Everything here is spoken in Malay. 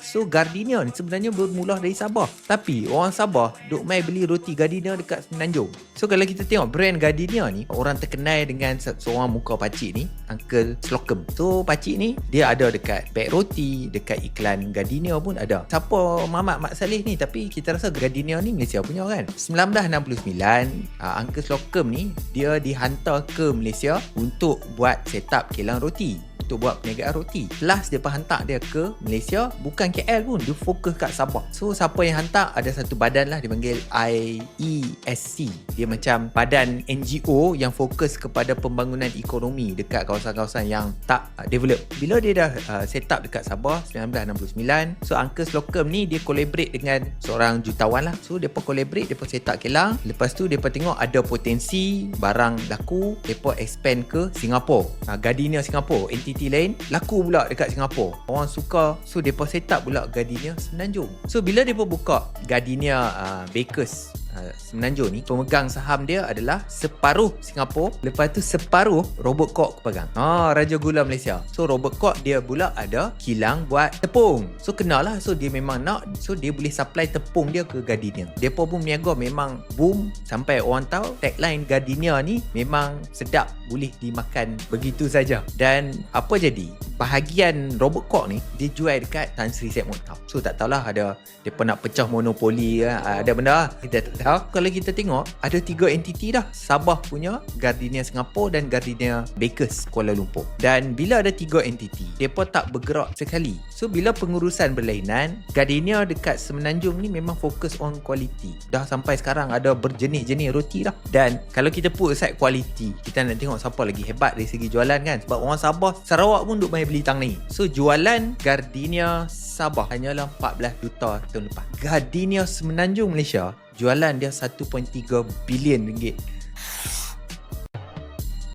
So Gardenia ni sebenarnya bermula dari Sabah. Tapi orang Sabah duk mai beli roti Gardenia dekat Semenanjung. So kalau kita tengok brand Gardenia ni, orang terkenal dengan seorang muka pakcik ni, Uncle Slocum. So pakcik ni dia ada dekat beg roti, dekat iklan Gardenia pun ada. Siapa Mamat Mak Saleh ni, tapi kita rasa Gardenia ni Malaysia punya kan. 1969 Uncle Slocum ni dia dihantar ke Malaysia untuk buat setup kilang roti, untuk buat perniagaan roti. Plus dia hantar dia ke Malaysia, bukan KL pun, dia fokus kat Sabah. So siapa yang hantar, ada satu badan lah dipanggil IESC. Dia macam badan NGO yang fokus kepada pembangunan ekonomi dekat kawasan-kawasan yang tak develop. Bila dia dah set up dekat Sabah 1969, so Uncle Slocum ni dia collaborate dengan seorang jutawan lah. So dia collaborate, dia set up kilang. Lepas tu dia tengok ada potensi barang laku, dia expand ke Singapura. Gardenia Singapura, entiti lain laku pula dekat Singapura, orang suka. So depa set up pula Gardenia Semenanjung. So bila depa buka Gardenia Bakers Semenanjung ni, pemegang saham dia adalah separuh Singapura, lepas tu separuh Robert Koch pegang. Raja Gula Malaysia. So Robert Koch dia pula ada kilang buat tepung. So kenal lah. So dia memang nak, so dia boleh supply tepung dia ke Gardenia. Depa pun berniaga memang boom, sampai orang tahu tagline Gardenia ni memang sedap, boleh dimakan begitu saja. Dan apa jadi? Bahagian Robert Koch ni dia jual dekat Tan Sri Syed Mokhtar. So tak tahulah, ada depa nak pecah monopoli, ada benda lah, kita tak tahu. Kalau kita tengok ada 3 entiti dah. Sabah punya, Gardenia Singapura dan Gardenia Bakers Kuala Lumpur. Dan bila ada 3 entiti, depa tak bergerak sekali. So bila pengurusan berlainan, Gardenia dekat Semenanjung ni memang fokus on quality. Dah sampai sekarang ada berjenis-jenis roti dah. Dan kalau kita put aside quality, kita nak tengok siapa lagi hebat dari segi jualan kan. Sebab orang Sabah, Sarawak pun duk main beli tang ni. So jualan Gardenia Sabah hanyalah 14 juta tahun lepas. Gardenia Semenanjung Malaysia, jualan dia 1.3 bilion ringgit